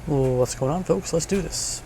What's going on, folks? Let's do this.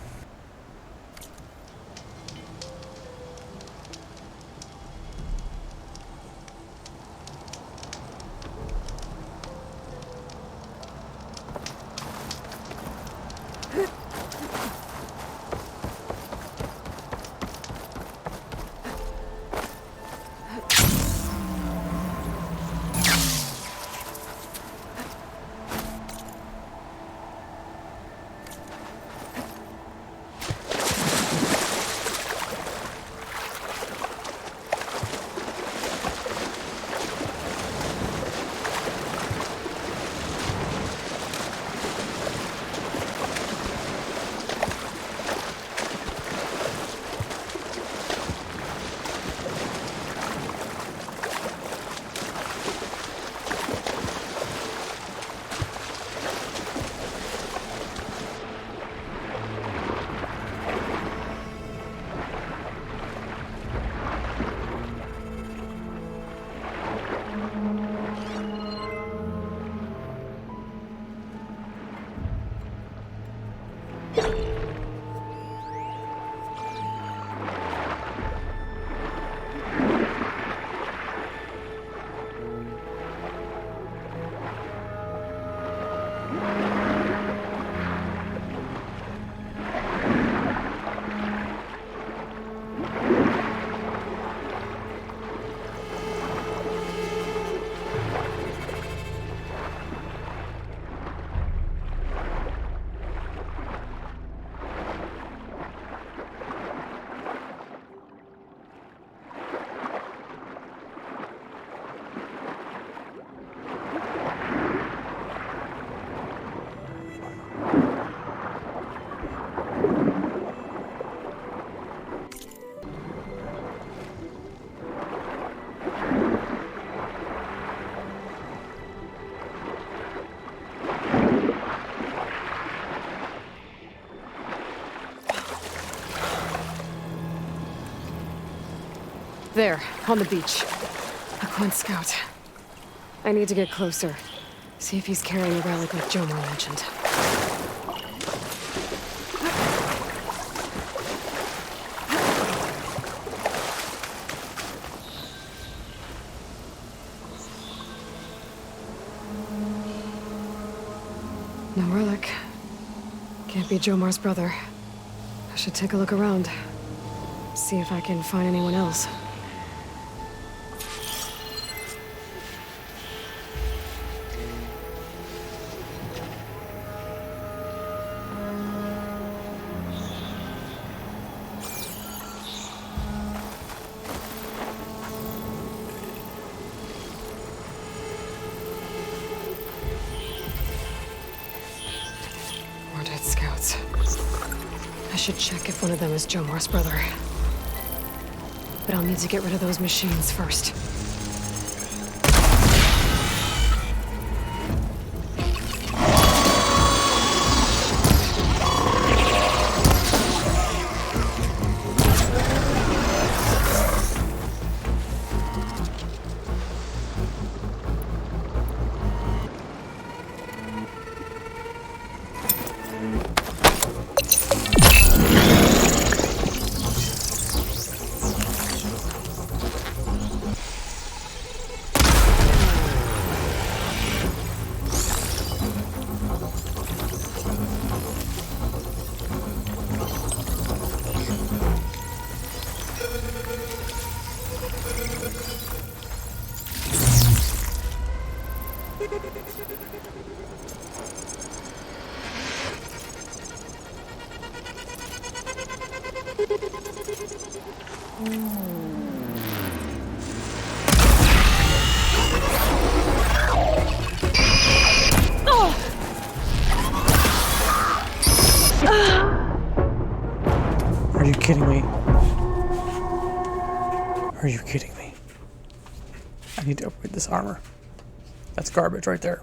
There, on the beach. A Quint scout. I need to get closer. See if he's carrying a relic like Jomar mentioned. No relic. Can't be Jomar's brother. I should take a look around. See if I can find anyone else. Scouts. I should check if one of them is Jomar's brother. But I'll need to get rid of those machines first. Are you kidding me? Are you kidding me? I need to upgrade this armor. That's garbage right there.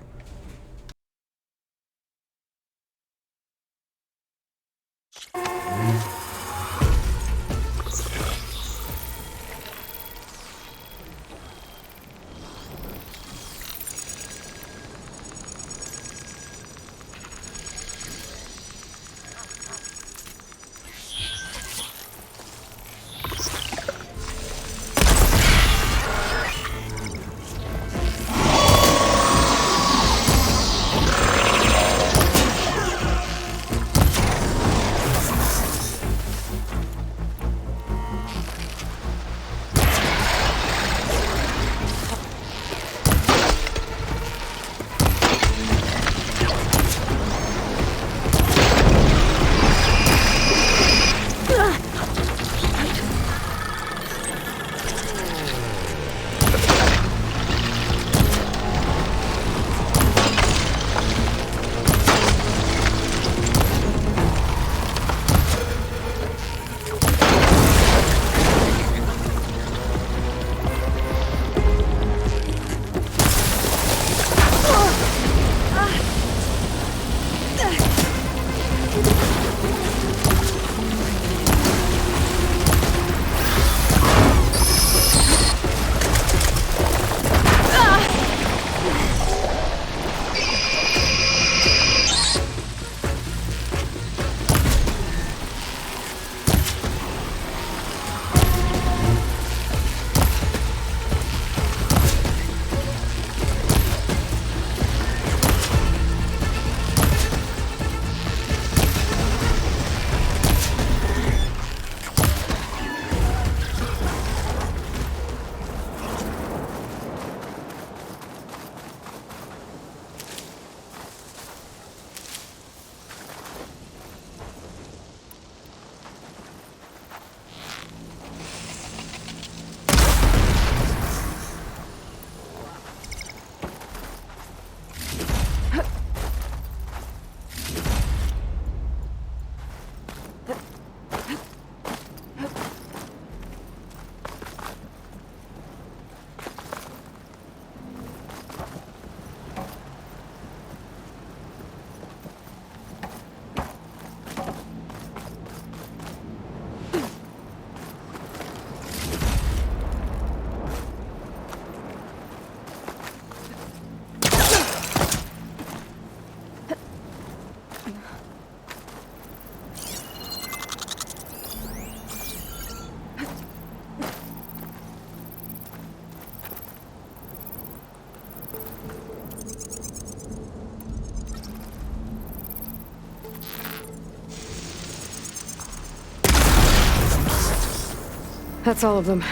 That's all of them.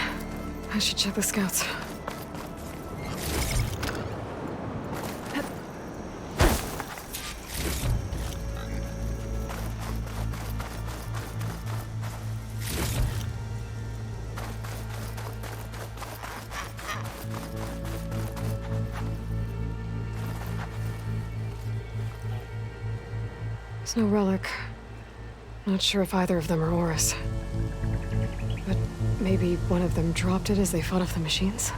I should check the scouts. There's no relic. Not sure if either of them are Oris. But maybe one of them dropped it as they fought off the machines?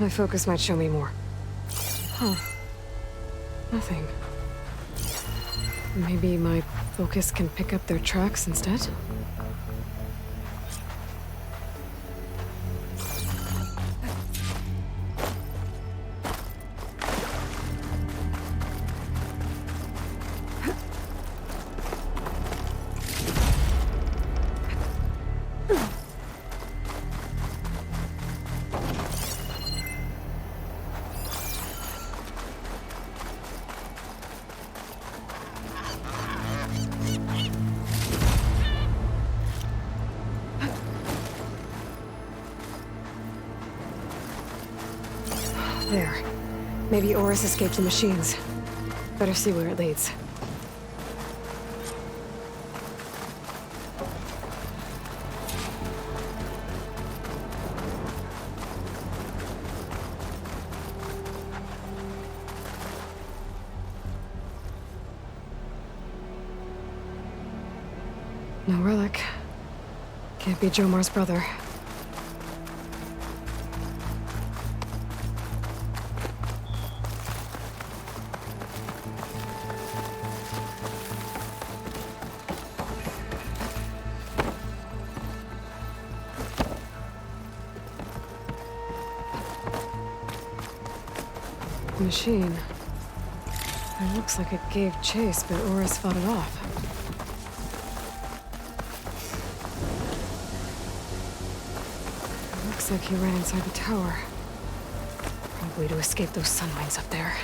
My focus might show me more. Huh. Nothing. Maybe my focus can pick up their tracks instead? There. Maybe Oris escaped the machines. Better see where it leads. No relic. Can't be Jomar's brother. Machine. It looks like it gave chase, but Oris fought it off. It looks like he ran inside the tower. Probably to escape those sunwings up there.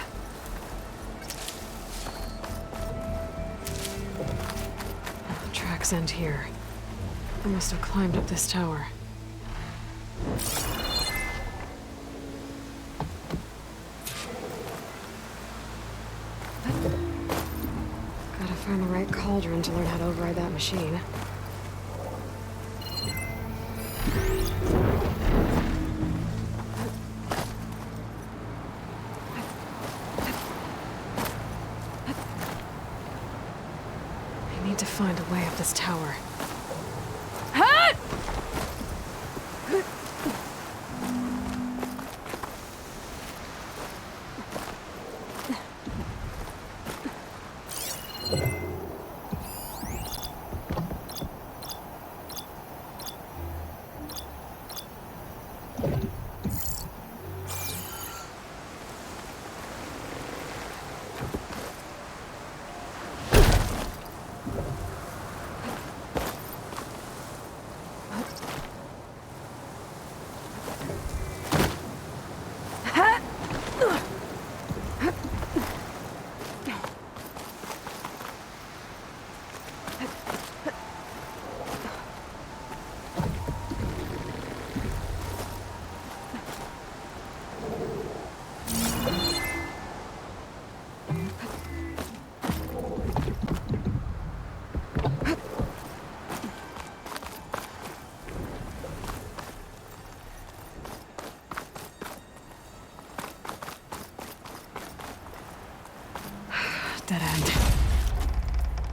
The tracks end here. I must have climbed up this tower. Find the right cauldron to learn how to override that machine. I need to find a way up this tower.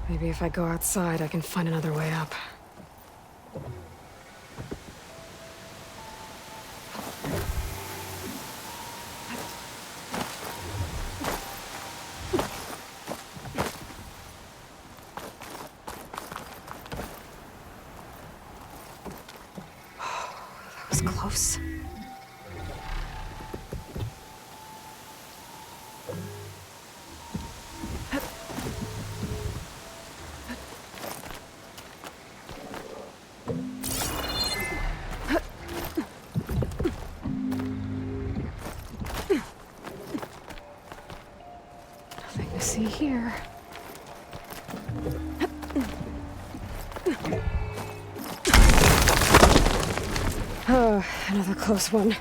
Maybe if I go outside, I can find another way up. That was close. Nothing to see here. Oh, another close one.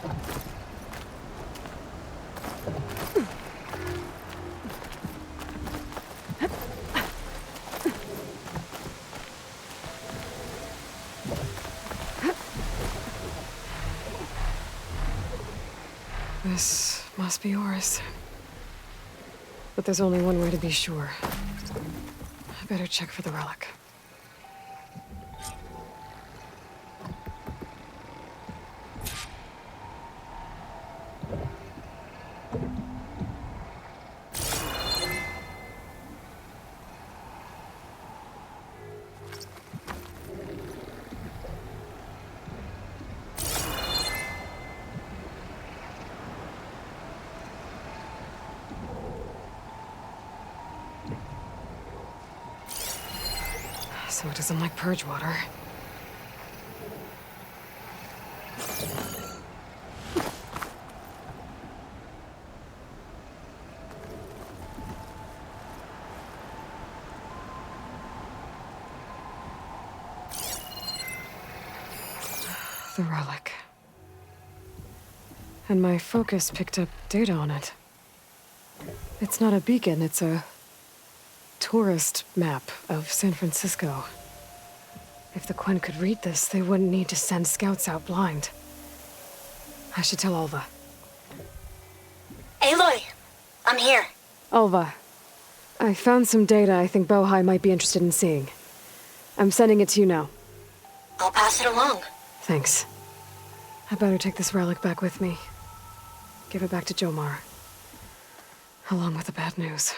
This must be Oris. But there's only one way to be sure. I better check for the relic. So it doesn't like purge water. The relic. And my focus picked up data on it. It's not a beacon, it's a tourist map of San Francisco. If the Quen could read this, they wouldn't need to send scouts out blind. I should tell Alva. Aloy, I'm here. Alva, I found some data I think Bohai might be interested in seeing. I'm sending it to you now. I'll pass it along. Thanks. I better take this relic back with me. Give it back to Jomar. Along with the bad news.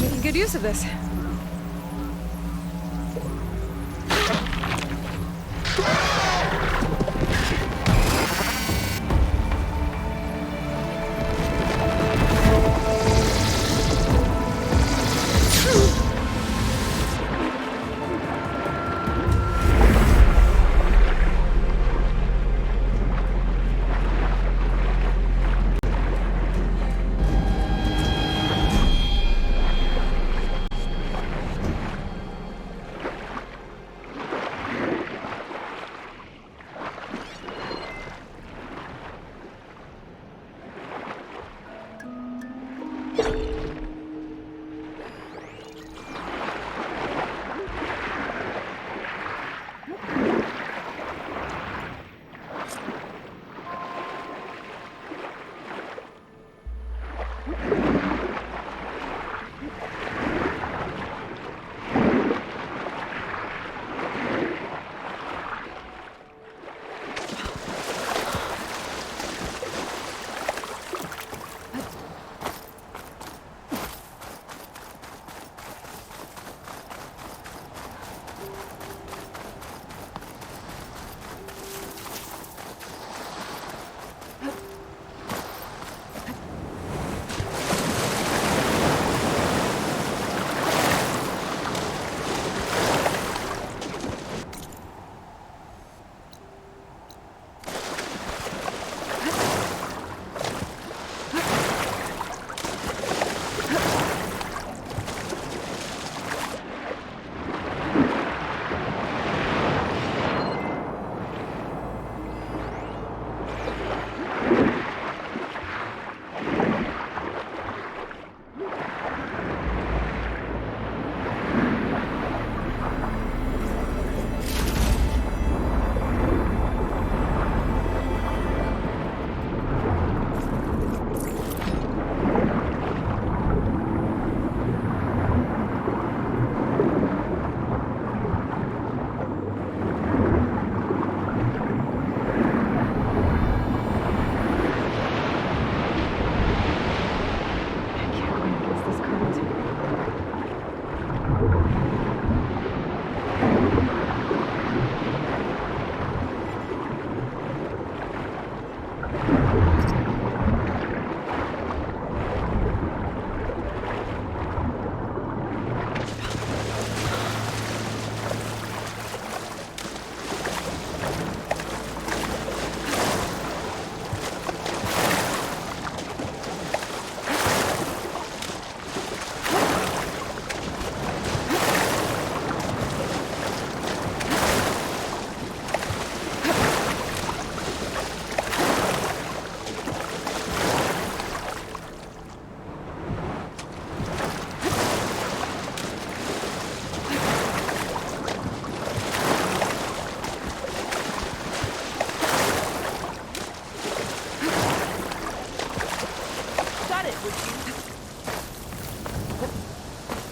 Making good use of this.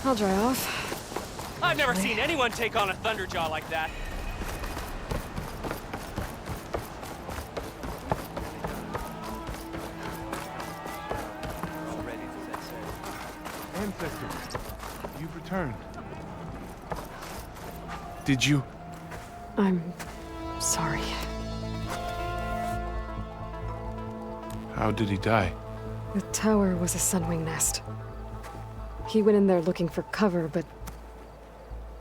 I'll dry off. I've never seen anyone take on a Thunderjaw like that. Ancestors, you've returned. Did you? I'm sorry. How did he die? The tower was a sunwing nest. He went in there looking for cover, but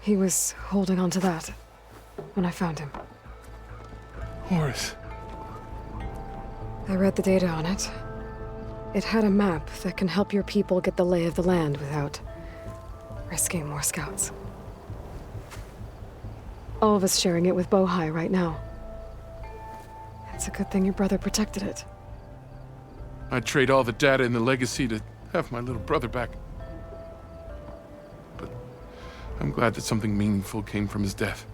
he was holding on to that when I found him. Horace. I read the data on it. It had a map that can help your people get the lay of the land without risking more scouts. All of us sharing it with Bohai right now. It's a good thing your brother protected it. I'd trade all the data in the legacy to have my little brother back. But I'm glad that something meaningful came from his death.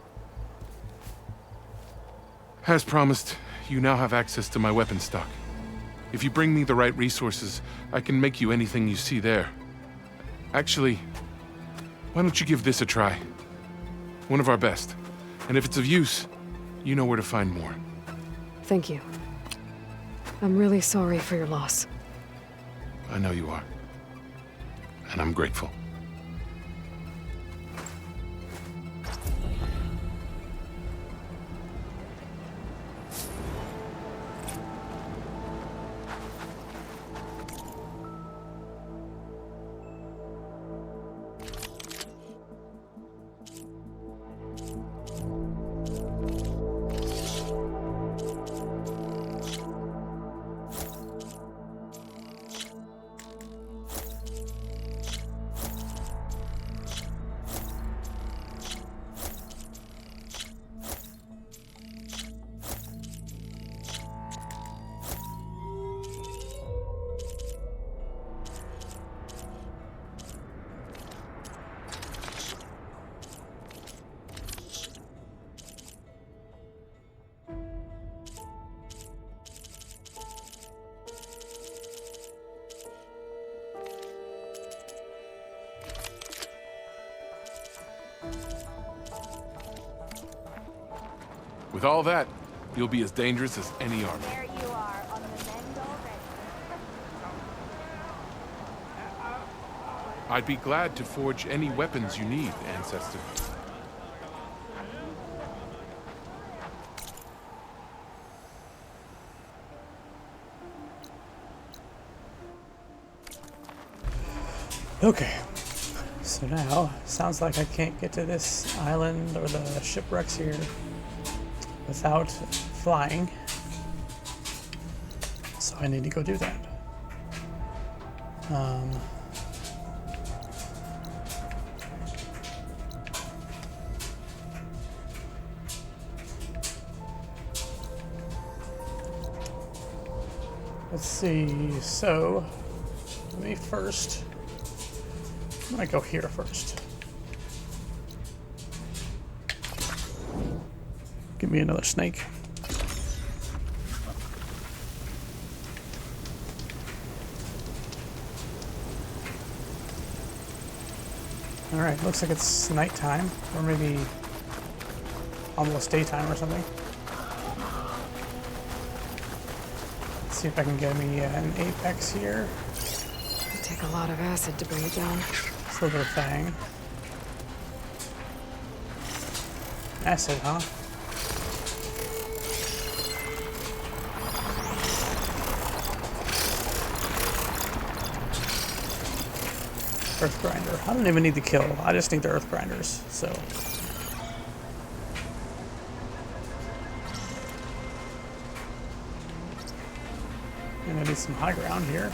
As promised, you now have access to my weapon stock. If you bring me the right resources, I can make you anything you see there. Actually, why don't you give this a try? One of our best. And if it's of use, you know where to find more. Thank you. I'm really sorry for your loss. I know you are. And I'm grateful. With all that, you'll be as dangerous as any army. There you are, on the mend already. I'd be glad to forge any weapons you need, Ancestor. Okay. So now, sounds like I can't get to this island or the shipwrecks here without flying. So I need to go do that. Let's see, so let me first, I'm gonna go here first. Give me another snake. Alright, looks like it's nighttime, or maybe almost daytime or something. Let's see if I can get me an apex here. It'd take a lot of acid to bring it down. Silver Fang. Acid, huh? Earth Grinder. I don't even need the kill. I just need the Earth Grinders, so. And I need some high ground here.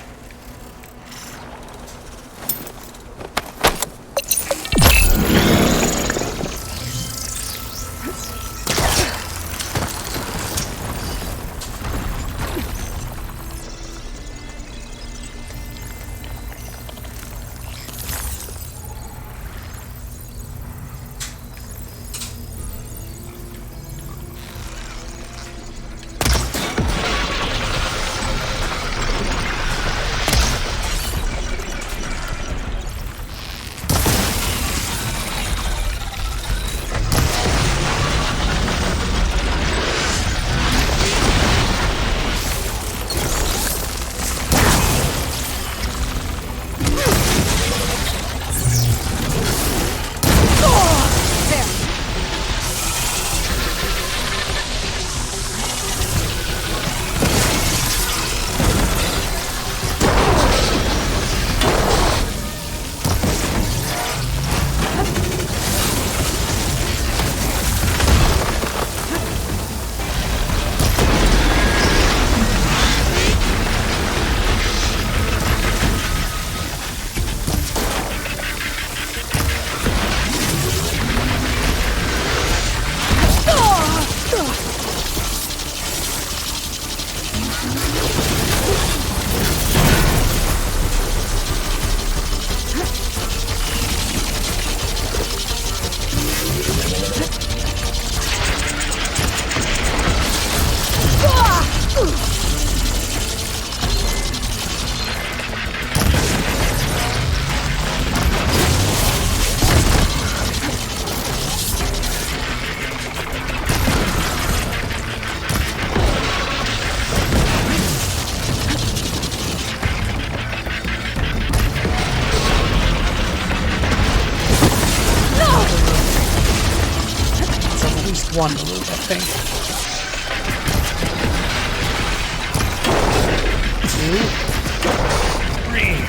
one to loot, I think. Two, three.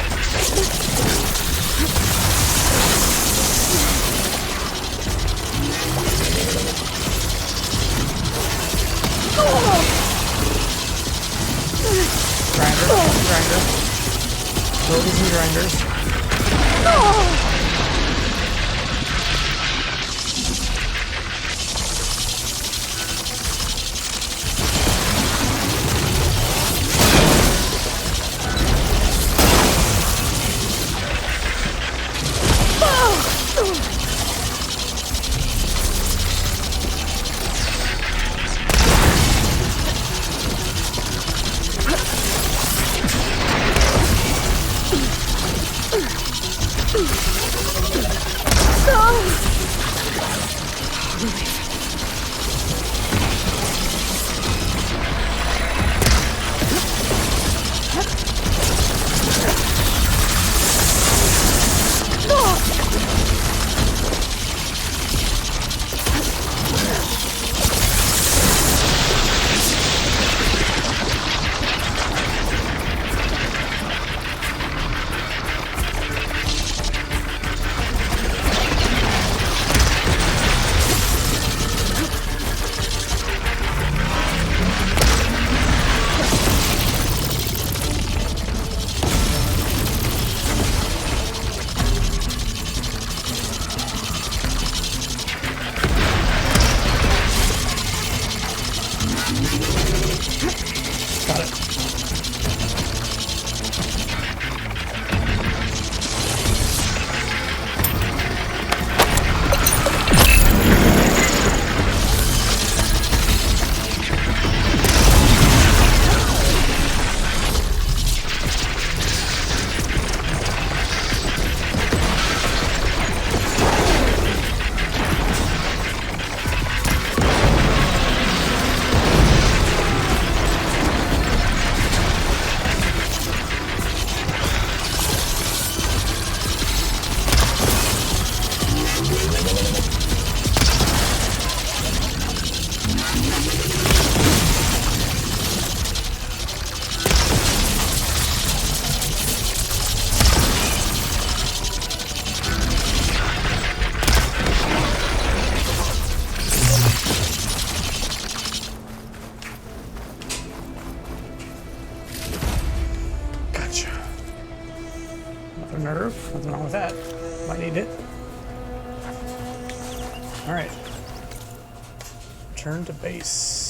Grinder. Roadies and grinders. Got it. Nerve. Nothing wrong with that. Might need it. Alright. Return to base.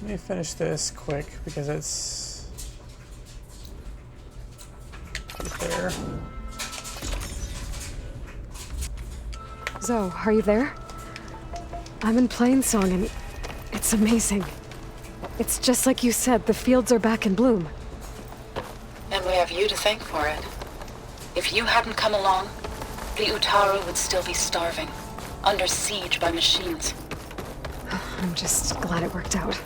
Let me finish this quick because it's right there. Zoe, are you there? I'm in Plainsong and it's amazing. It's just like you said, the fields are back in bloom. And we have you to thank for it. If you hadn't come along, the Utaru would still be starving, under siege by machines. I'm just glad it worked out.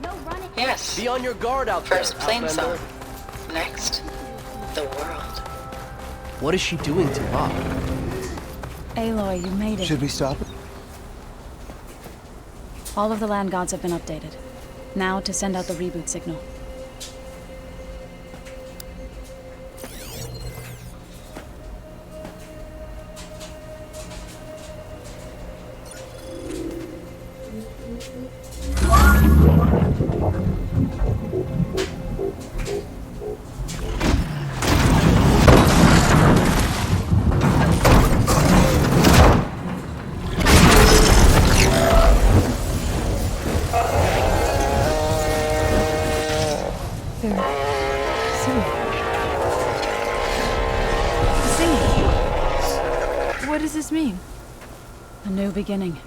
No running. Yes. Be on your guard out there. First Plainsong. Outlander. Next, the world. What is she doing to Bob? Aloy, you made it. Should we stop? All of the land gods have been updated. Now to send out the reboot signal. What does this mean? A new beginning.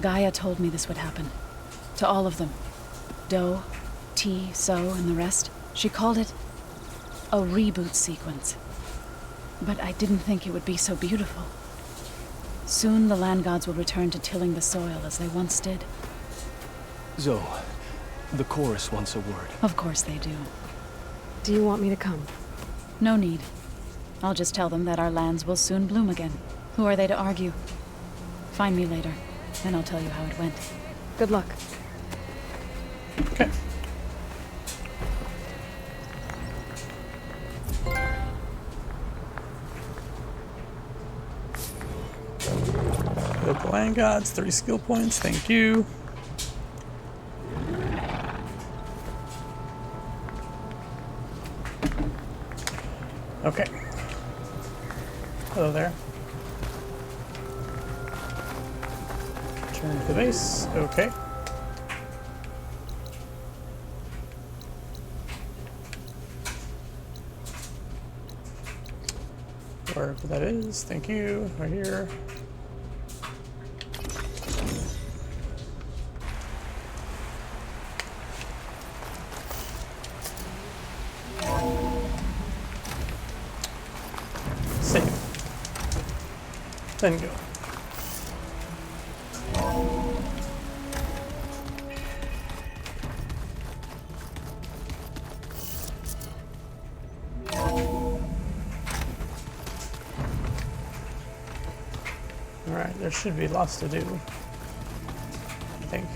Gaia told me this would happen. To all of them. Doe, T, So, and the rest. She called it a reboot sequence. But I didn't think it would be so beautiful. Soon the land gods will return to tilling the soil as they once did. Zoe, the chorus wants a word. Of course they do. Do you want me to come? No need. I'll just tell them that our lands will soon bloom again. Who are they to argue? Find me later, and I'll tell you how it went. Good luck. Okay. Local land gods, 30 skill points, thank you. Okay. Hello there. Turn to the base, okay. Wherever that is, thank you, right here. Save. Then go. Alright, there should be lots to do, I think.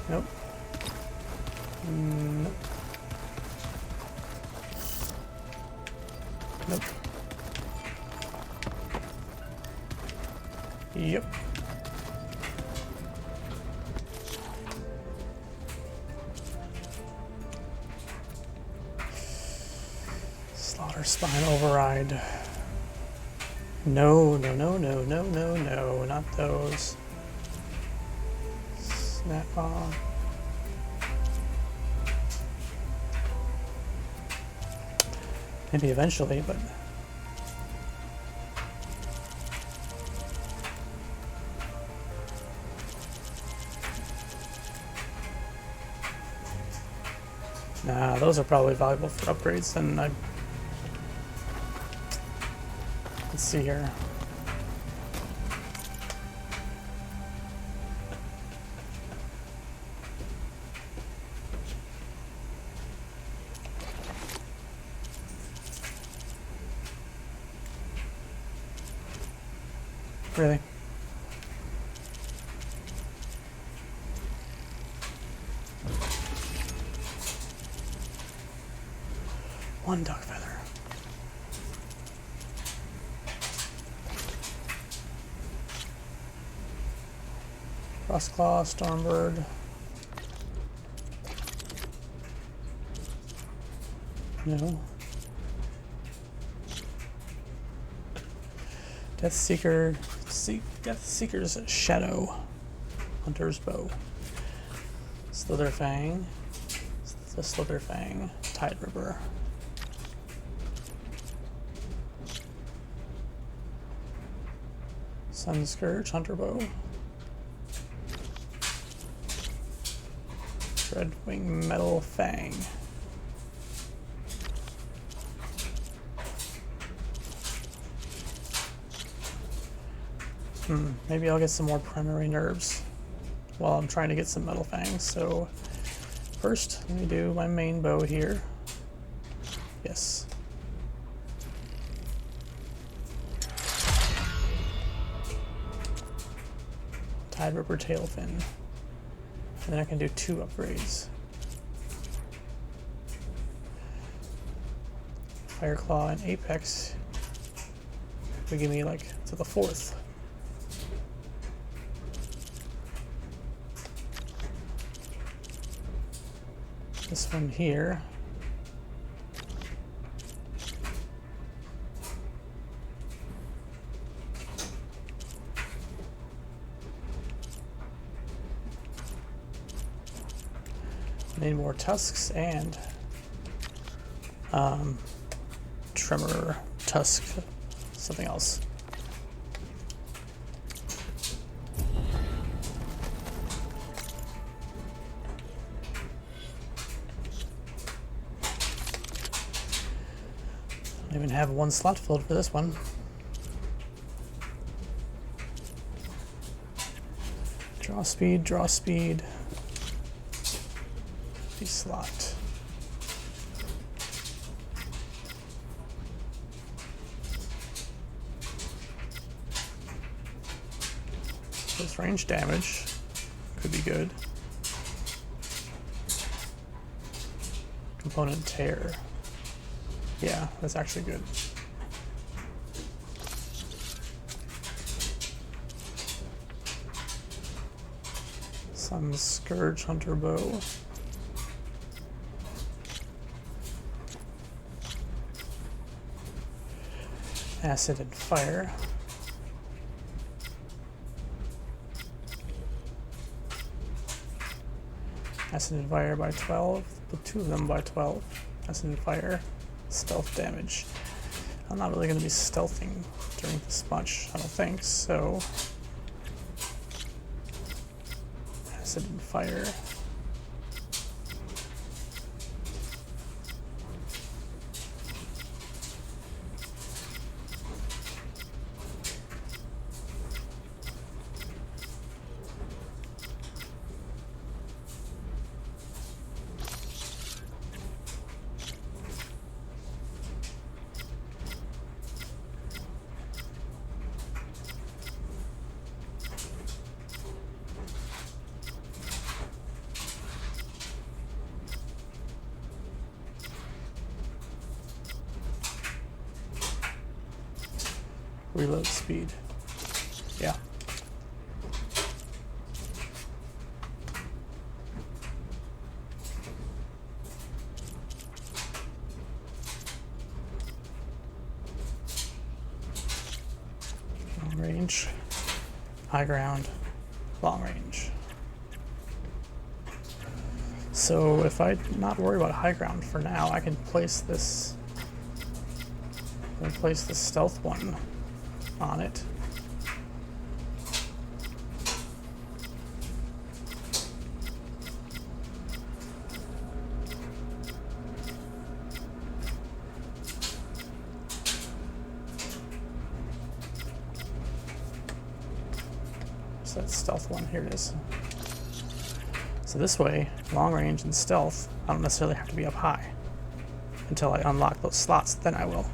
Nope. Nope. Nope. Yep. Slaughter spine override. No, no, no, no, no, no, no, not those. Snap on. Maybe eventually, but nah, those are probably valuable for upgrades. Then let's see here. Really? One duck feather. Frostclaw, Stormbird. No. Deathseeker's Shadow. Hunter's Bow. Slitherfang. The Slitherfang. Tide Ripper. Sun Scourge, Hunter Bow. Dreadwing Metal Fang. Maybe I'll get some more primary nerves while I'm trying to get some metal fangs. So first, let me do my main bow here. Yes. Tide Ripper Tailfin. And then I can do 2 upgrades. Fireclaw and Apex would give me like to the 4th. This one here. Need more tusks and tremor tusk, something else. I even have one slot filled for this one. Draw speed, draw speed. The slot. This range damage could be good. Component tear. Yeah, that's actually good. Some Scourge Hunter bow. Acid and fire. Acid and fire by 12, put 2 of them by 12. Acid and fire, stealth damage. I'm not really going to be stealthing during this much, I don't think, so... Acid and fire. Reload speed. Yeah. Long range, high ground, long range. So if I not worry about high ground for now, I can place this. I'm gonna place the stealth one on it. So that's stealth one, here it is. So this way, long range and stealth, I don't necessarily have to be up high until I unlock those slots, then I will.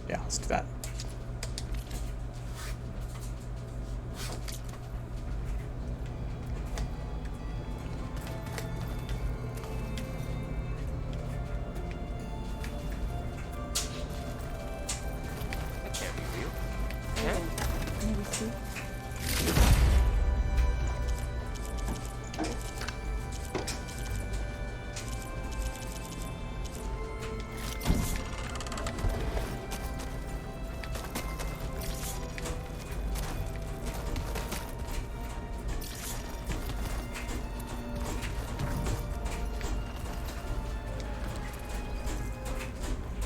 Yeah, let's do that.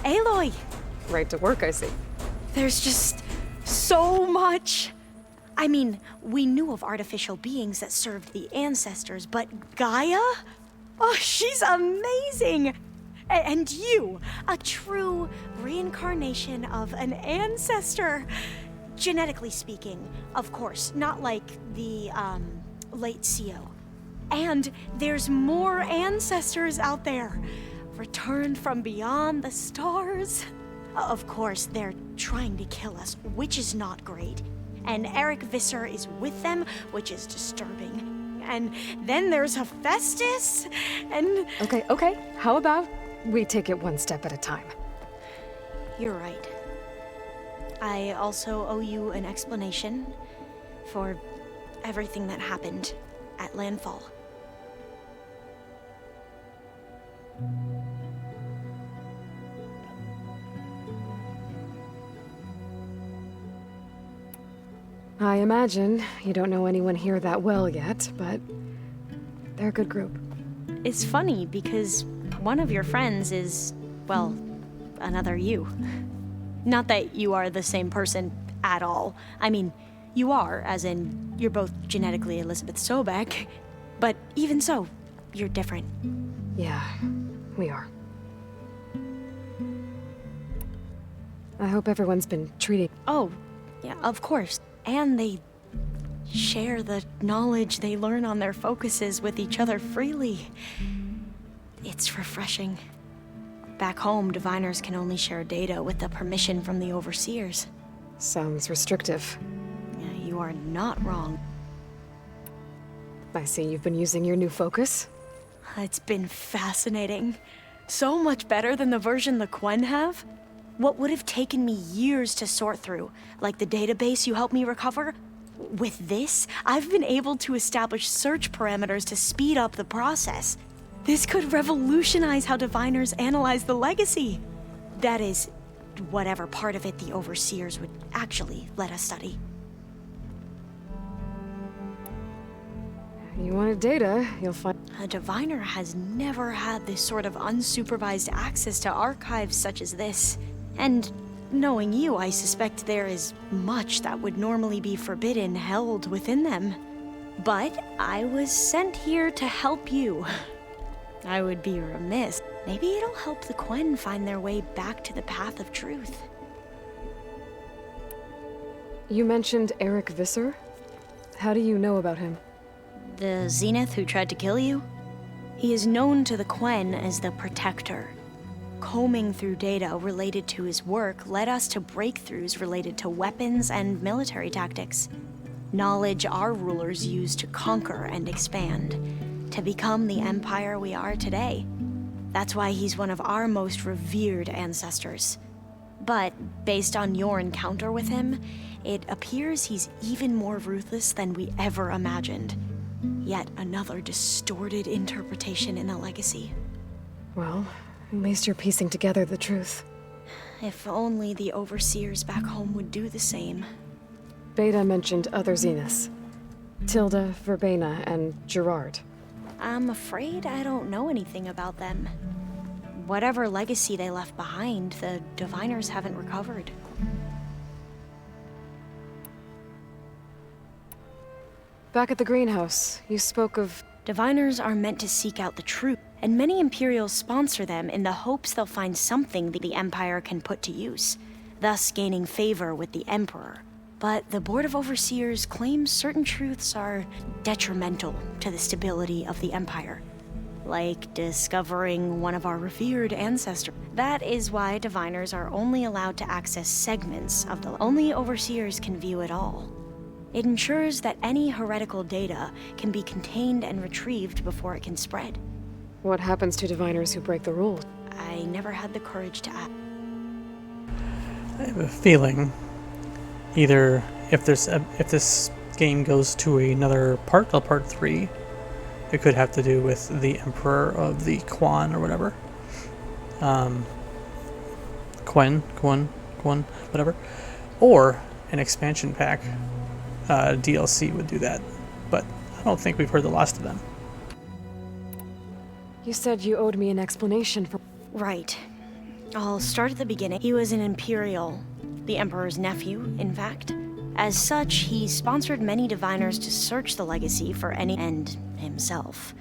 Aloy! Right to work, I see. There's just so much. I mean, we knew of artificial beings that served the ancestors, but Gaia? Oh, she's amazing! And you, a true reincarnation of an ancestor. Genetically speaking, of course, not like the, late CO. And there's more ancestors out there. Returned from beyond the stars. Of course, they're trying to kill us, which is not great. And Eric Visser is with them, which is disturbing. And then there's Hephaestus, and... Okay. How about we take it one step at a time? You're right. I also owe you an explanation for everything that happened at Landfall. I imagine you don't know anyone here that well yet, but they're a good group. It's funny because one of your friends is, well, another you. Not that you are the same person at all. I mean, you are, as in, you're both genetically Elizabeth Sobek, but even so, you're different. Yeah, we are. I hope everyone's been treating... Oh, yeah, of course. And they share the knowledge they learn on their focuses with each other freely. It's refreshing. Back home, diviners can only share data with the permission from the overseers. Sounds restrictive. Yeah, you are not wrong. I see you've been using your new focus. It's been fascinating. So much better than the version the Quen have. What would have taken me years to sort through, like the database you helped me recover, with this, I've been able to establish search parameters to speed up the process. This could revolutionize how diviners analyze the legacy. That is, whatever part of it the overseers would actually let us study. You wanted data, you'll find... A diviner has never had this sort of unsupervised access to archives such as this. And knowing you, I suspect there is much that would normally be forbidden held within them. But I was sent here to help you. I would be remiss. Maybe it'll help the Quen find their way back to the path of truth. You mentioned Eric Visser? How do you know about him? The Zenith who tried to kill you? He is known to the Quen as the Protector. Combing through data related to his work led us to breakthroughs related to weapons and military tactics. Knowledge our rulers used to conquer and expand, to become the empire we are today. That's why he's one of our most revered ancestors. But based on your encounter with him, it appears he's even more ruthless than we ever imagined. Yet another distorted interpretation in the legacy. Well, at least you're piecing together the truth. If only the overseers back home would do the same. Beta mentioned other Zeniths. Tilda, Verbena, and Gerard. I'm afraid I don't know anything about them. Whatever legacy they left behind, the diviners haven't recovered. Back at the greenhouse, you spoke of... Diviners are meant to seek out the truth, and many Imperials sponsor them in the hopes they'll find something that the Empire can put to use, thus gaining favor with the Emperor. But the Board of Overseers claims certain truths are detrimental to the stability of the Empire, like discovering one of our revered ancestors. That is why diviners are only allowed to access segments of the... Only Overseers can view it all. It ensures that any heretical data can be contained and retrieved before it can spread. What happens to diviners who break the rules? I never had the courage to act. I have a feeling either if this game goes to another part, part 3, it could have to do with the Emperor of the Quan or whatever. Quen, whatever. Or an expansion pack. DLC would do that, but I don't think we've heard the last of them. You said you owed me an explanation for... Right. I'll start at the beginning. He was an Imperial, the Emperor's nephew, in fact. As such, he sponsored many diviners to search the legacy for any... and himself.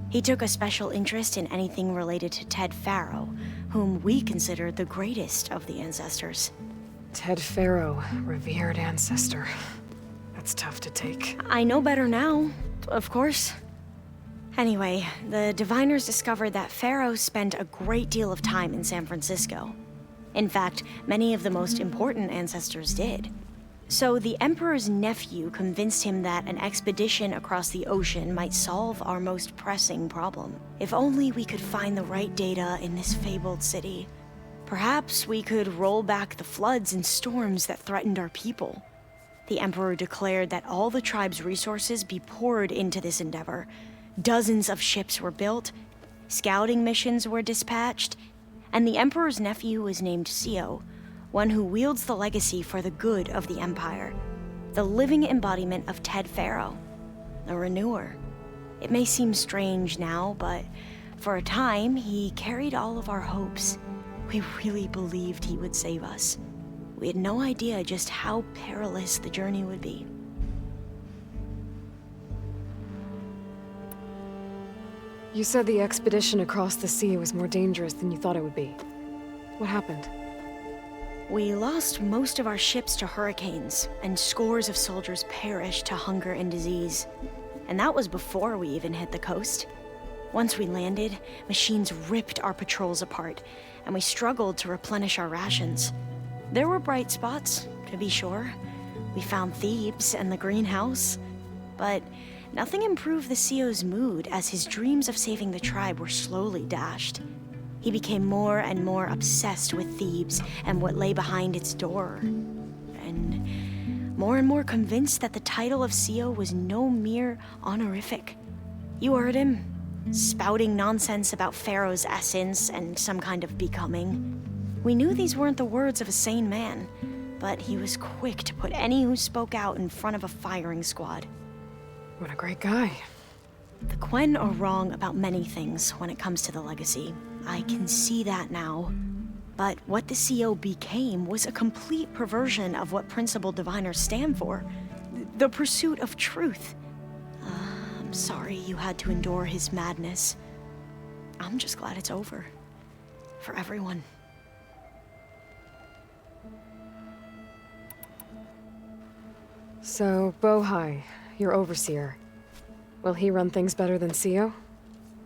He took a special interest in anything related to Ted Faro, whom we consider the greatest of the ancestors. Ted Faro, revered ancestor. That's tough to take. I know better now, of course. Anyway, the diviners discovered that Faro spent a great deal of time in San Francisco. In fact, many of the most important ancestors did. So the Emperor's nephew convinced him that an expedition across the ocean might solve our most pressing problem. If only we could find the right data in this fabled city. Perhaps we could roll back the floods and storms that threatened our people. The Emperor declared that all the tribe's resources be poured into this endeavor. Dozens of ships were built, scouting missions were dispatched, and the Emperor's nephew was named Sio, one who wields the legacy for the good of the Empire, the living embodiment of Ted Faro, a renewer. It may seem strange now, but for a time, he carried all of our hopes. We really believed he would save us. We had no idea just how perilous the journey would be. You said the expedition across the sea was more dangerous than you thought it would be. What happened? We lost most of our ships to hurricanes, and scores of soldiers perished to hunger and disease. And that was before we even hit the coast. Once we landed, machines ripped our patrols apart, and we struggled to replenish our rations. There were bright spots, to be sure. We found Thebes and the greenhouse, but nothing improved the CEO's mood as his dreams of saving the tribe were slowly dashed. He became more and more obsessed with Thebes and what lay behind its door, and more convinced that the title of CEO was no mere honorific. You heard him, spouting nonsense about Pharaoh's essence and some kind of becoming. We knew these weren't the words of a sane man, but he was quick to put any who spoke out in front of a firing squad. What a great guy. The Quen are wrong about many things when it comes to the legacy. I can see that now. But what the CO became was a complete perversion of what principal diviners stand for. The pursuit of truth. I'm sorry you had to endure his madness. I'm just glad it's over. For everyone. So, Bohai, your overseer. Will he run things better than CEO?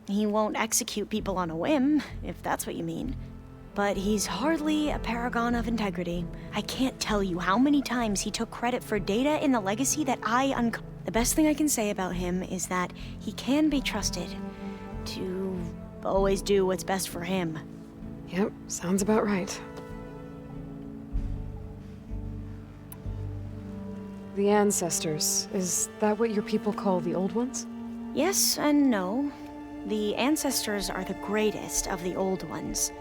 He won't execute people on a whim, if that's what you mean. But he's hardly a paragon of integrity. I can't tell you how many times he took credit for data in the legacy that The best thing I can say about him is that he can be trusted to always do what's best for him. Yep, sounds about right. The ancestors, is that what your people call the old ones? Yes and no. The ancestors are the greatest of the old ones.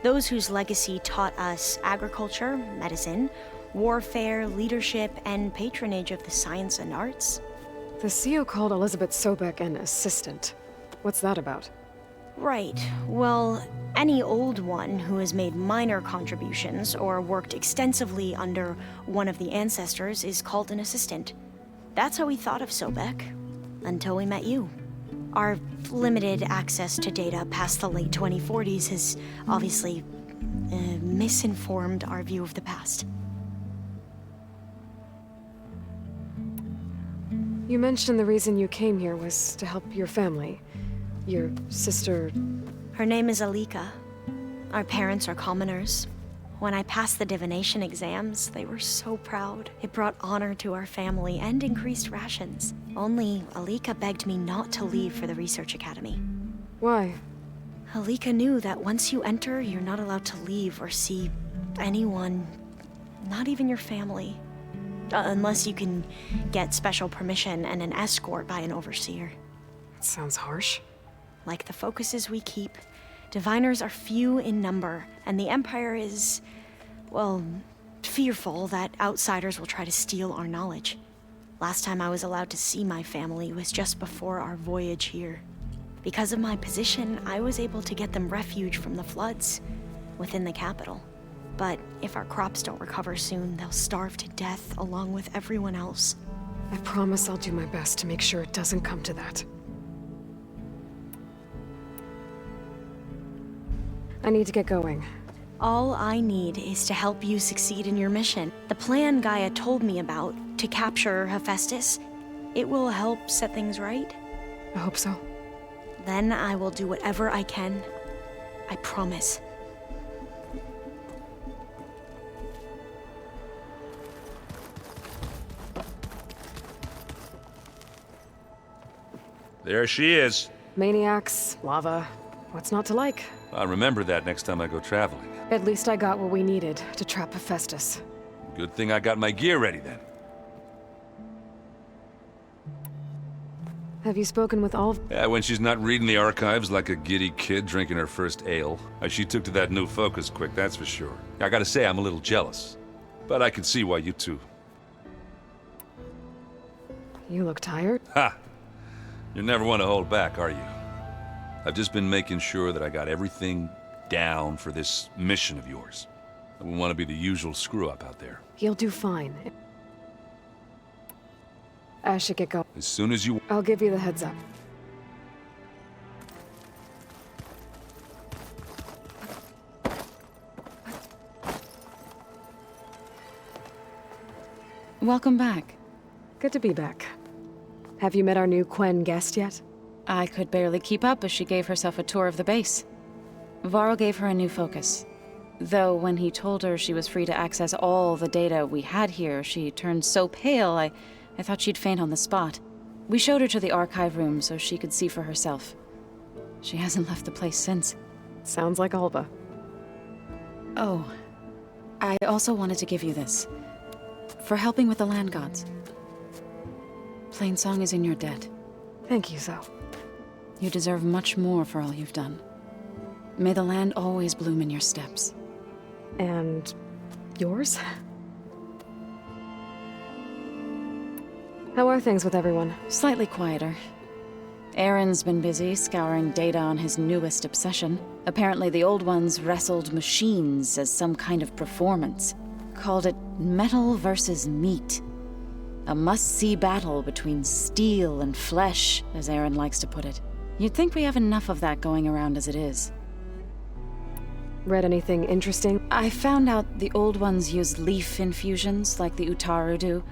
Those whose legacy taught us agriculture, medicine, warfare, leadership, and patronage of the science and arts. The CEO called Elizabeth Sobek an assistant. What's that about? Right. Well, any old one who has made minor contributions or worked extensively under one of the ancestors is called an assistant. That's how we thought of Sobek, until we met you. Our limited access to data past the late 2040s has obviously misinformed our view of the past. You mentioned the reason you came here was to help your family. Your sister... Her name is Alika. Our parents are commoners. When I passed the divination exams, they were so proud. It brought honor to our family and increased rations. Only Alika begged me not to leave for the research academy. Why? Alika knew that once you enter, you're not allowed to leave or see anyone, not even your family. Unless you can get special permission and an escort by an overseer. That sounds harsh. Like the focuses we keep, diviners are few in number, and the Empire is, well, fearful that outsiders will try to steal our knowledge. Last time I was allowed to see my family was just before our voyage here. Because of my position, I was able to get them refuge from the floods within the capital. But if our crops don't recover soon, they'll starve to death along with everyone else. I promise I'll do my best to make sure it doesn't come to that. I need to get going. All I need is to help you succeed in your mission. The plan Gaia told me about, to capture Hephaestus, it will help set things right. I hope so. Then I will do whatever I can. I promise. There she is. Maniacs, lava, what's not to like? I'll remember that next time I go traveling. At least I got what we needed to trap Hephaestus. Good thing I got my gear ready then. Have you spoken with all... Yeah, when she's not reading the archives like a giddy kid drinking her first ale. She took to that new focus quick, that's for sure. I gotta say, I'm a little jealous. But I can see why you two... You look tired? Ha! You never want to hold back, are you? I've just been making sure that I got everything down for this mission of yours. I wouldn't want to be the usual screw-up out there. You'll do fine. I should get going. As soon as you... I'll give you the heads up. Welcome back. Good to be back. Have you met our new Quen guest yet? I could barely keep up as she gave herself a tour of the base. Varl gave her a new focus. Though when he told her she was free to access all the data we had here, she turned so pale I thought she'd faint on the spot. We showed her to the archive room so she could see for herself. She hasn't left the place since. Sounds like Alva. Oh, I also wanted to give you this. For helping with the land gods. Plainsong is in your debt. Thank you, Zoe. You deserve much more for all you've done. May the land always bloom in your steps. And yours? How are things with everyone? Slightly quieter. Aaron's been busy scouring data on his newest obsession. Apparently the old ones wrestled machines as some kind of performance. Called it metal versus meat. A must-see battle between steel and flesh, as Aaron likes to put it. You'd think we have enough of that going around as it is. Read anything interesting? I found out the old ones use leaf infusions like the Utaru do.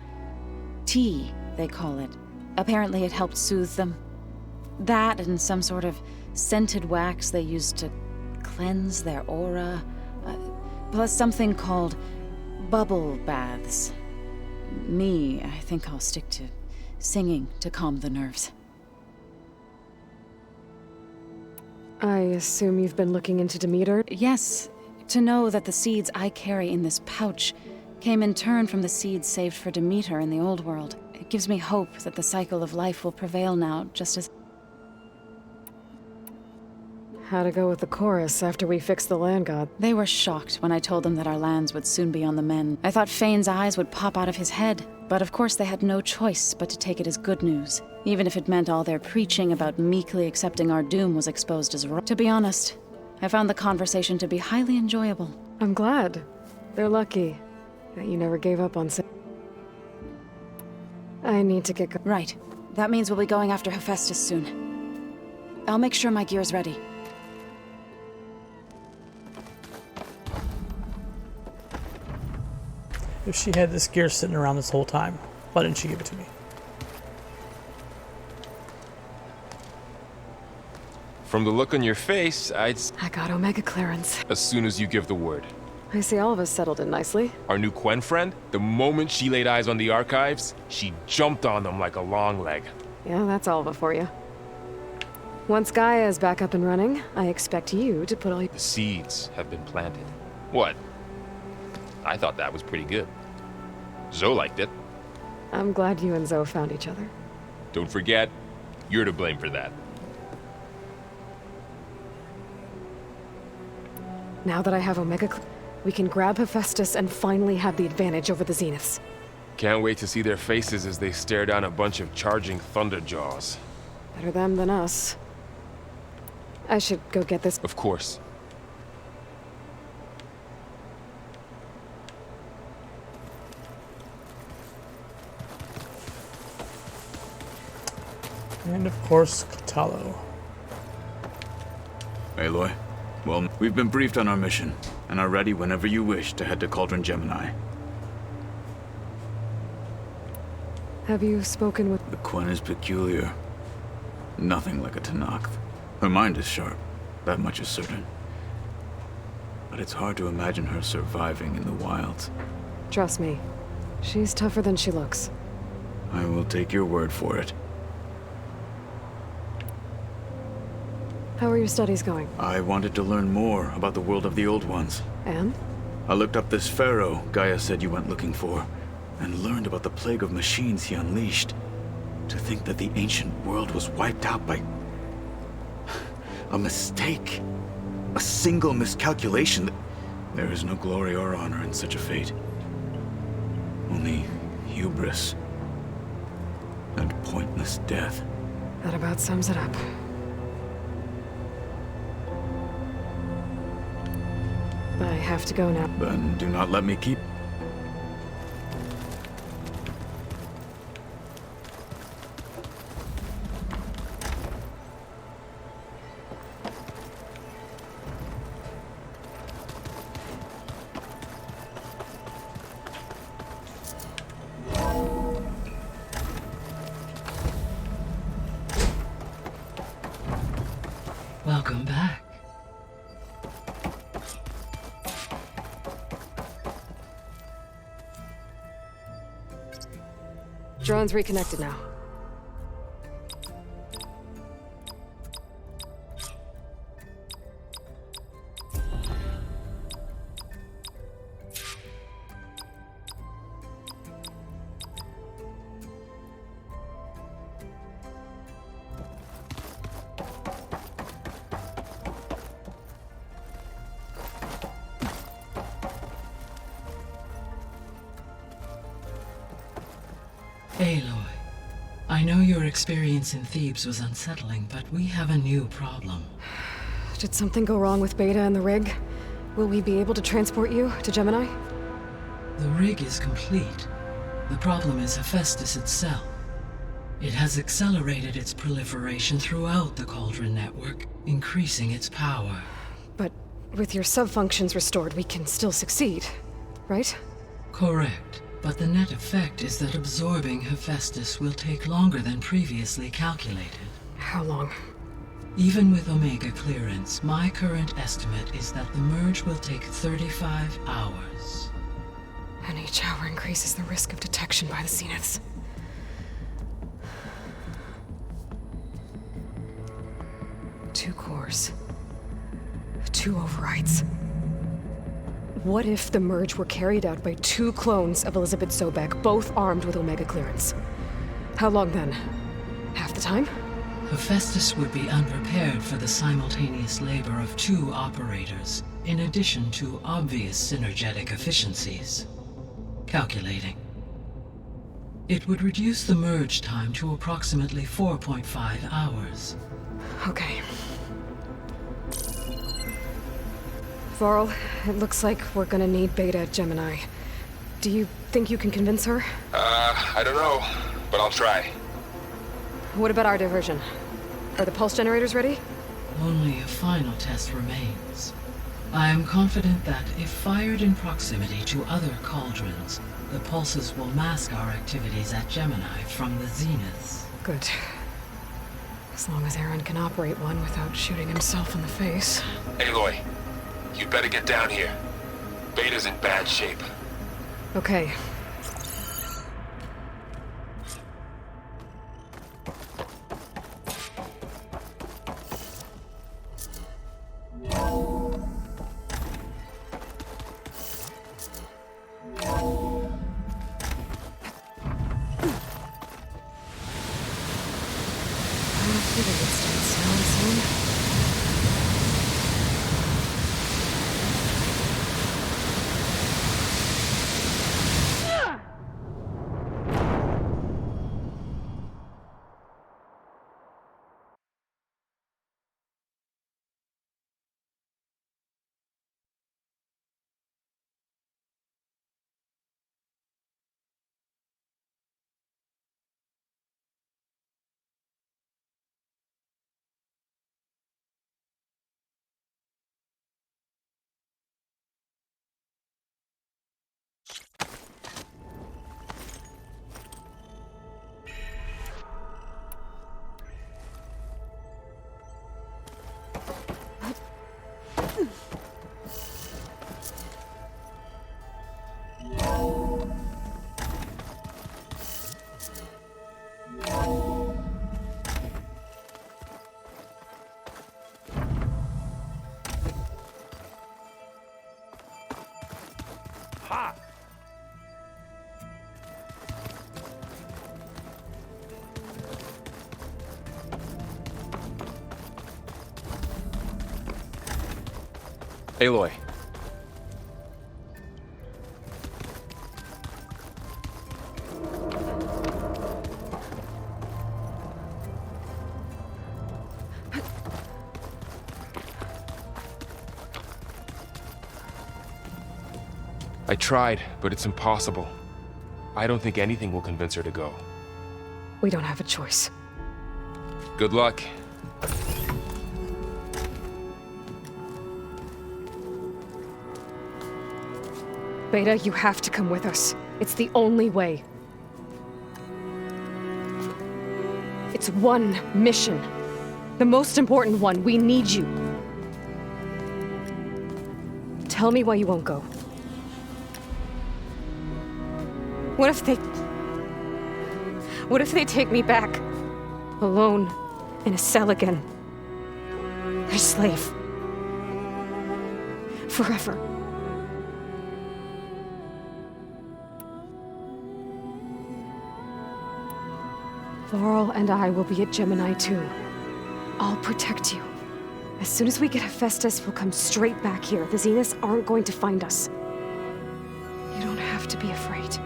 Tea, they call it. Apparently it helped soothe them. That and some sort of scented wax they used to cleanse their aura. Plus something called bubble baths. Me, I think I'll stick to singing to calm the nerves. I assume you've been looking into Demeter? Yes, to know that the seeds I carry in this pouch came in turn from the seeds saved for Demeter in the old world. It gives me hope that the cycle of life will prevail now, just as... How to go with the chorus after we fixed the land god? They were shocked when I told them that our lands would soon be on the mend. I thought Fane's eyes would pop out of his head, but of course they had no choice but to take it as good news, even if it meant all their preaching about meekly accepting our doom was exposed as wrong. To be honest, I found the conversation to be highly enjoyable. I'm glad. They're lucky that you never gave up on I need to get Right. That means we'll be going after Hephaestus soon. I'll make sure my gear's ready. If she had this gear sitting around this whole time, why didn't she give it to me? From the look on your face, I got Omega clearance. As soon as you give the word. I see all of us settled in nicely. Our new Quen friend, the moment she laid eyes on the archives, she jumped on them like a long leg. Yeah, that's Alva for you. Once Gaia is back up and running, I expect you to put all your... The seeds have been planted. What? I thought that was pretty good. Zoe liked it. I'm glad you and Zoe found each other. Don't forget, you're to blame for that. Now that I have Omega, we can grab Hephaestus and finally have the advantage over the Zeniths. Can't wait to see their faces as they stare down a bunch of charging Thunderjaws. Better them than us. I should go get this. Of course. And of course, Katalo. Aloy. Well, we've been briefed on our mission, and are ready whenever you wish to head to Cauldron Gemini. Have you spoken with... The Quen is peculiar. Nothing like a Tenakth. Her mind is sharp, that much is certain. But it's hard to imagine her surviving in the wilds. Trust me, she's tougher than she looks. I will take your word for it. How are your studies going? I wanted to learn more about the world of the Old Ones. And? I looked up this pharaoh Gaia said you went looking for, and learned about the plague of machines he unleashed. To think that the ancient world was wiped out by... a mistake. A single miscalculation. There is no glory or honor in such a fate. Only hubris. And pointless death. That about sums it up. I have to go now. Then do not let me keep... Welcome back. Drone's reconnected now. Aloy, I know your experience in Thebes was unsettling, but we have a new problem. Did something go wrong with Beta and the rig? Will we be able to transport you to Gemini? The rig is complete. The problem is Hephaestus itself. It has accelerated its proliferation throughout the Cauldron network, increasing its power. But with your sub-functions restored, we can still succeed, right? Correct. But the net effect is that absorbing Hephaestus will take longer than previously calculated. How long? Even with Omega clearance, my current estimate is that the merge will take 35 hours. And each hour increases the risk of detection by the Zeniths. Two cores. 2 overrides. What if the merge were carried out by 2 clones of Elizabeth Sobek, both armed with Omega clearance? How long then? Half the time? Hephaestus would be unprepared for the simultaneous labor of 2 operators, in addition to obvious synergetic efficiencies. Calculating. It would reduce the merge time to approximately 4.5 hours. Okay. Varl, it looks like we're gonna need Beta at Gemini. Do you think you can convince her? I don't know, but I'll try. What about our diversion? Are the pulse generators ready? Only a final test remains. I am confident that if fired in proximity to other cauldrons, the pulses will mask our activities at Gemini from the Zeniths. Good. As long as Aaron can operate one without shooting himself in the face. Aloy, you better get down here. Beta's in bad shape. Okay. Aloy. I tried, but it's impossible. I don't think anything will convince her to go. We don't have a choice. Good luck. Beta, you have to come with us. It's the only way. It's one mission. The most important one. We need you. Tell me why you won't go. What if they take me back? Alone, in a cell again. Their slave. Forever. Laurel and I will be at Gemini too. I'll protect you. As soon as we get Hephaestus, we'll come straight back here. The Zeniths aren't going to find us. You don't have to be afraid.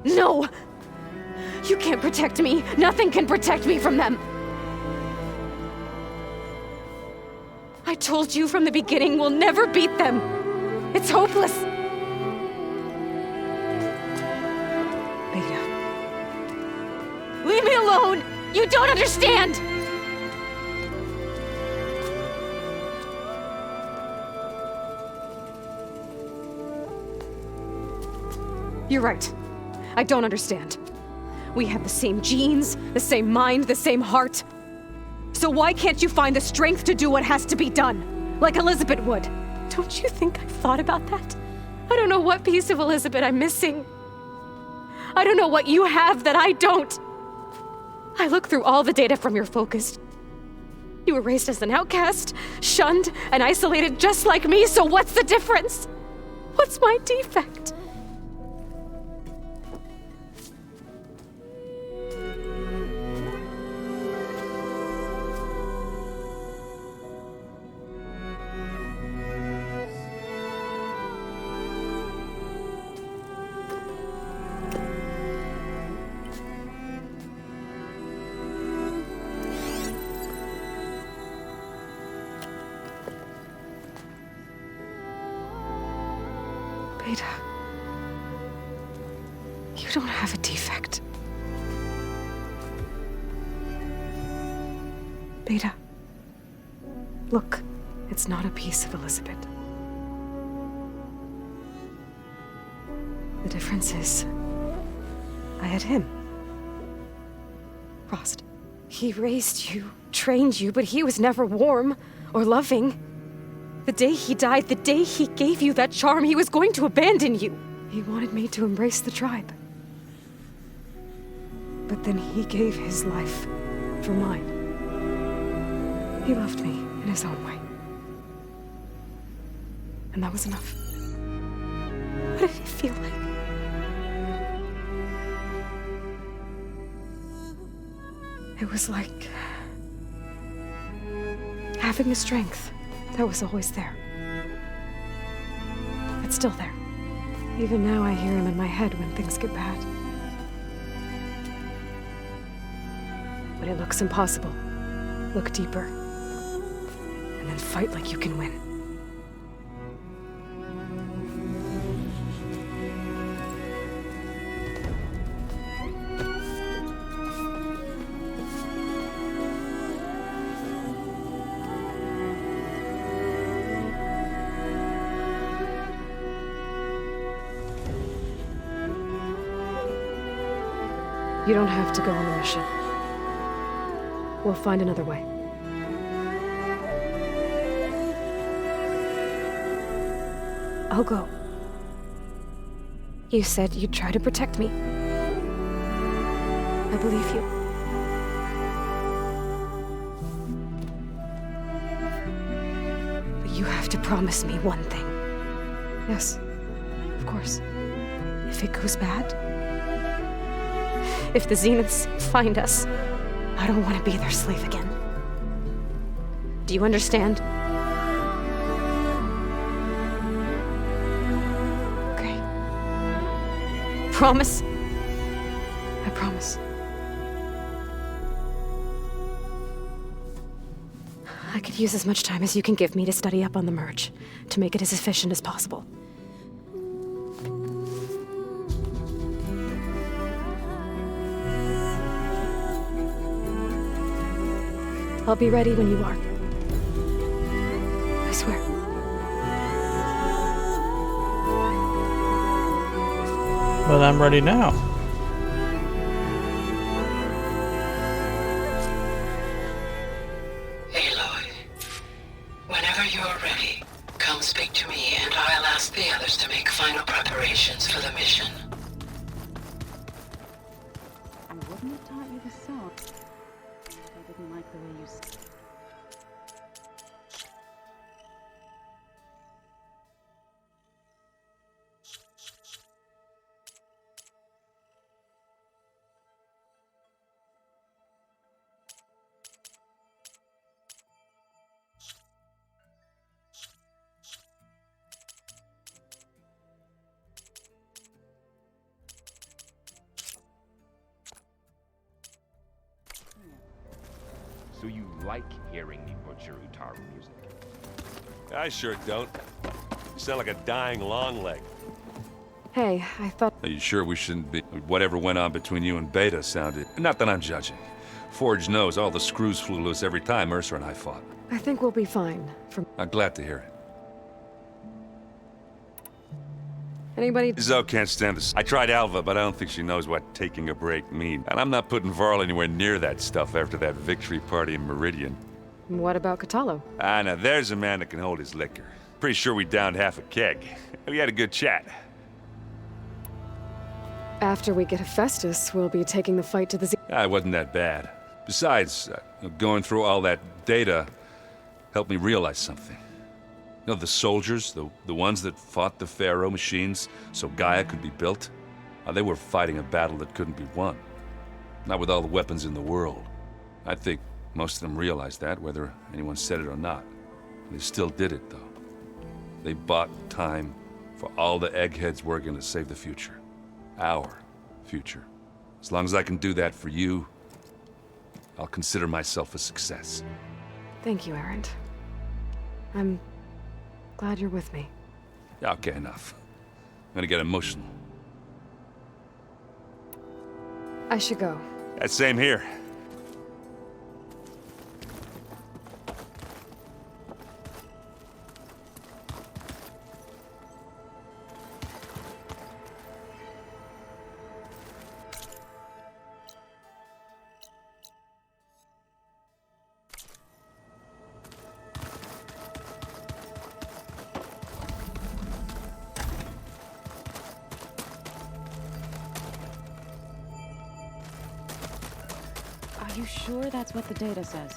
No! You can't protect me. Nothing can protect me from them. I told you from the beginning, we'll never beat them. It's hopeless. Beta. Leave me alone! You don't understand! You're right. I don't understand. We have the same genes, the same mind, the same heart. So why can't you find the strength to do what has to be done? Like Elizabeth would. Don't you think I've thought about that? I don't know what piece of Elizabeth I'm missing. I don't know what you have that I don't. I look through all the data from your focus. You were raised as an outcast, shunned, and isolated just like me, so what's the difference? What's my defect? Beta, you don't have a defect. Beta, look, it's not a piece of Elizabeth. The difference is, I had him. Frost. He raised you, trained you, but he was never warm or loving. The day he died, the day he gave you that charm, he was going to abandon you. He wanted me to embrace the tribe. But then he gave his life for mine. He loved me in his own way. And that was enough. What did it feel like? It was like having the strength that was always there. It's still there. Even now I hear him in my head when things get bad. When it looks impossible, look deeper. And then fight like you can win. You don't have to go on the mission. We'll find another way. I'll go. You said you'd try to protect me. I believe you. But you have to promise me one thing. Yes, of course. If it goes bad, if the Zeniths find us, I don't want to be their slave again. Do you understand? Okay. Promise? I promise. I could use as much time as you can give me to study up on the merge, to make it as efficient as possible. I'll be ready when you are. I swear. But I'm ready now. you're ready, come speak to me and I'll ask the others to make final preparations for the mission. I wouldn't have taught you the song if I didn't like the way you So you like hearing me butcher Utaru music? I sure don't. You sound like a dying long leg. Hey, I thought... Are you sure we shouldn't be? Whatever went on between you and Beta sounded... Not that I'm judging. Forge knows all the screws flew loose every time Mercer and I fought. I think we'll be fine. I'm glad to hear it. Anybody... Zoe can't stand this. I tried Alva, but I don't think she knows what taking a break means. And I'm not putting Varl anywhere near that stuff after that victory party in Meridian. What about Catalo? Ah, now there's a man that can hold his liquor. Pretty sure we downed half a keg. We had a good chat. After we get Hephaestus, we'll be taking the fight to the Z... Ah, it wasn't that bad. Besides, going through all that data helped me realize something. You know, the soldiers, the ones that fought the Pharaoh machines so Gaia could be built, they were fighting a battle that couldn't be won. Not with all the weapons in the world. I think most of them realized that, whether anyone said it or not. They still did it, though. They bought time for all the eggheads working to save the future. Our future. As long as I can do that for you, I'll consider myself a success. Thank you, Erend. I'm glad you're with me. Yeah, okay, enough. I'm gonna get emotional. I should go. That same here. Are you sure that's what the data says?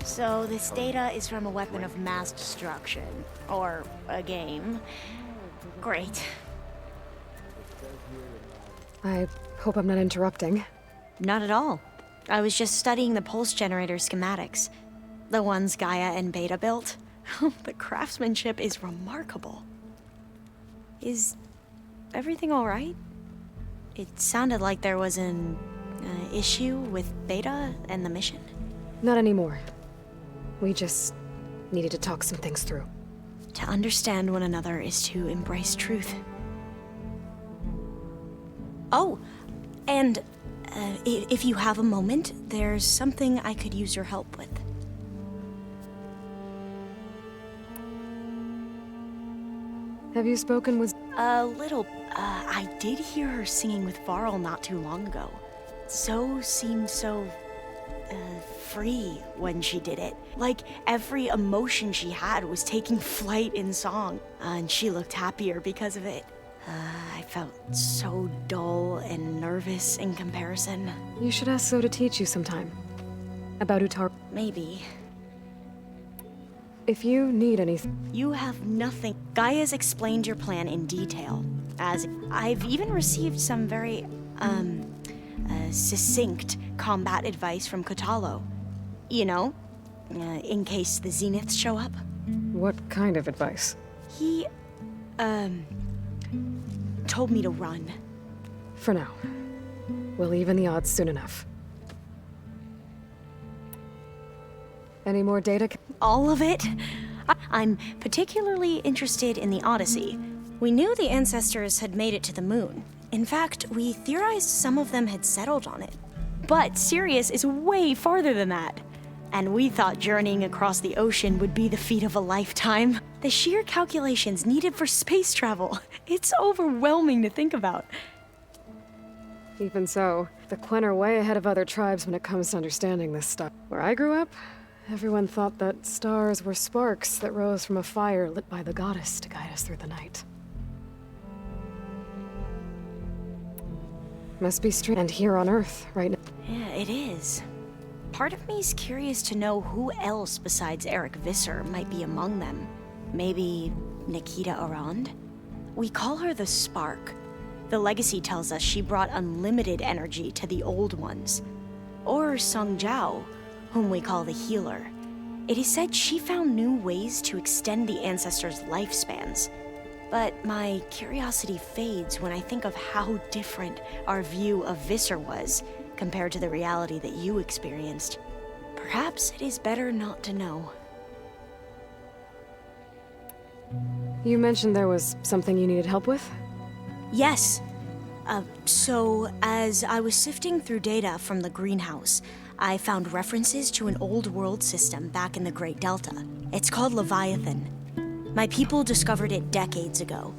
So this data is from a weapon of mass destruction. Or a game. Great. I hope I'm not interrupting. Not at all. I was just studying the pulse generator schematics. The ones Gaia and Beta built. The craftsmanship is remarkable. Is everything all right? It sounded like there was an issue with Beta and the mission. Not anymore. We just needed to talk some things through. To understand one another is to embrace truth. Oh, and if you have a moment, there's something I could use your help with. Have you spoken with... A little. I did hear her singing with Varl not too long ago. Zoe seemed so... free when she did it. Like every emotion she had was taking flight in song. And she looked happier because of it. I felt so dull and nervous in comparison. You should ask Zoe to teach you sometime. About Utaru. Maybe. If you need anything... You have nothing. Gaia's explained your plan in detail. As I've even received some very, succinct combat advice from Catalo. You know, in case the Zeniths show up. What kind of advice? He, told me to run. For now. We'll even the odds soon enough. Any more data? All of it? I'm particularly interested in the Odyssey. We knew the ancestors had made it to the moon. In fact, we theorized some of them had settled on it. But Sirius is way farther than that. And we thought journeying across the ocean would be the feat of a lifetime. The sheer calculations needed for space travel. It's overwhelming to think about. Even so, the Quen are way ahead of other tribes when it comes to understanding this stuff. Where I grew up, Everyone thought that stars were sparks that rose from a fire lit by the goddess to guide us through the night. Must be strange. And here on Earth, right now. Yeah, it is. Part of me's curious to know who else besides Eric Visser might be among them. Maybe Nikita Arand? We call her the Spark. The legacy tells us she brought unlimited energy to the old ones. Or Sung Jiao, whom we call the Healer. It is said she found new ways to extend the ancestors' lifespans. But my curiosity fades when I think of how different our view of Visser was compared to the reality that you experienced. Perhaps it is better not to know. You mentioned there was something you needed help with? Yes. So, as I was sifting through data from the greenhouse, I found references to an old world system back in the Great Delta. It's called Leviathan. My people discovered it decades ago.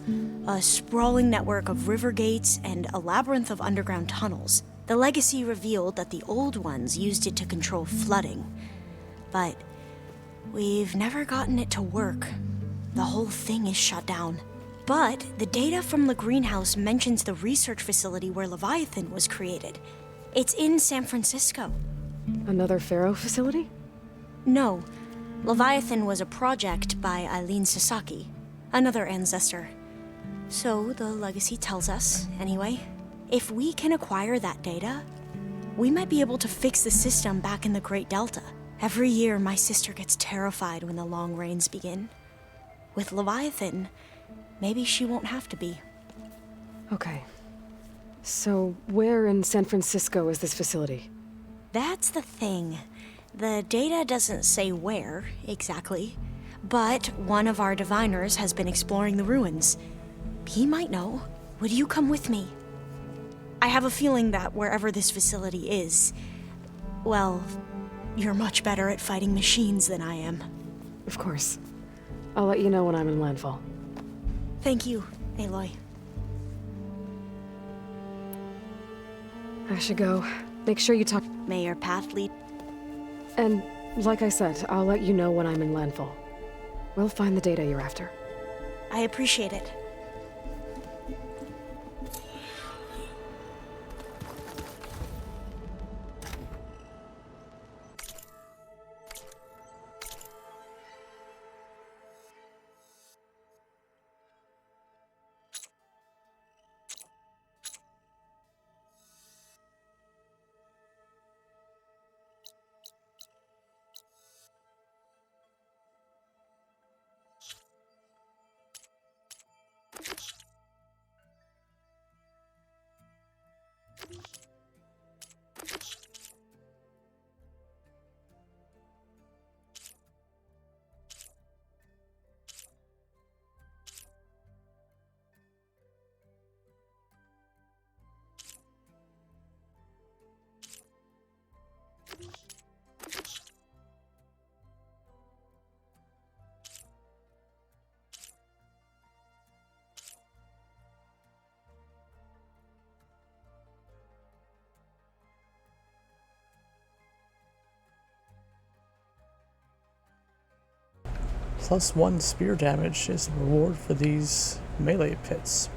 A sprawling network of river gates and a labyrinth of underground tunnels. The legacy revealed that the old ones used it to control flooding. But we've never gotten it to work. The whole thing is shut down. But the data from the greenhouse mentions the research facility where Leviathan was created. It's in San Francisco. Another Pharaoh facility? No. Leviathan was a project by Eileen Sasaki, another ancestor. So the legacy tells us, anyway, if we can acquire that data, we might be able to fix the system back in the Great Delta. Every year, my sister gets terrified when the long rains begin. With Leviathan, maybe she won't have to be. Okay. So, where in San Francisco is this facility? That's the thing. The data doesn't say where, exactly. But one of our diviners has been exploring the ruins. He might know. Would you come with me? I have a feeling that wherever this facility is, well, you're much better at fighting machines than I am. Of course. I'll let you know when I'm in landfall. Thank you, Aloy. I should go. Make sure you talk. May your path lead. And, like I said, I'll let you know when I'm in landfall. We'll find the data you're after. I appreciate it. +1 spear damage is the reward for these melee pits.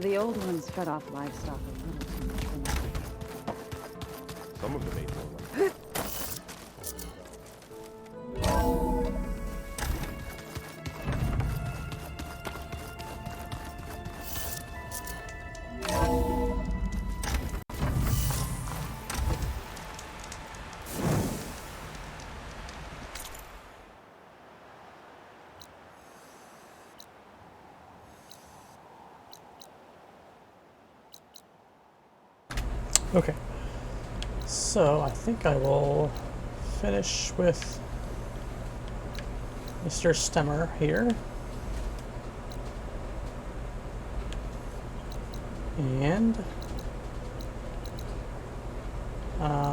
The old ones fed off livestock a little too much for me. Some of them ate more like Okay, so I think I will finish with Mr. Stemmer here. And I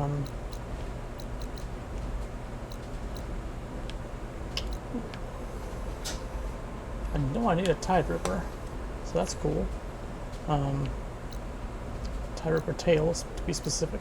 know I need a Tide Ripper, so that's cool. Tide Ripper tails, to be specific.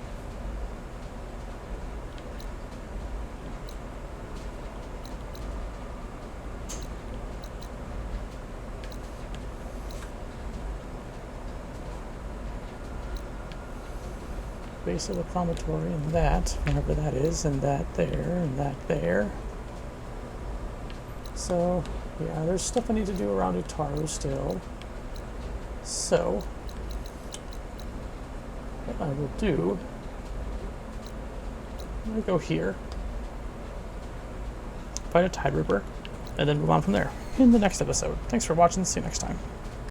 Base of the promontory, and that, wherever that is, and that there, and that there. So, yeah, there's stuff I need to do around Utaru still. So, what I will do, I'm going to go here, find a Tide Ripper, and then move on from there in the next episode. Thanks for watching. See you next time.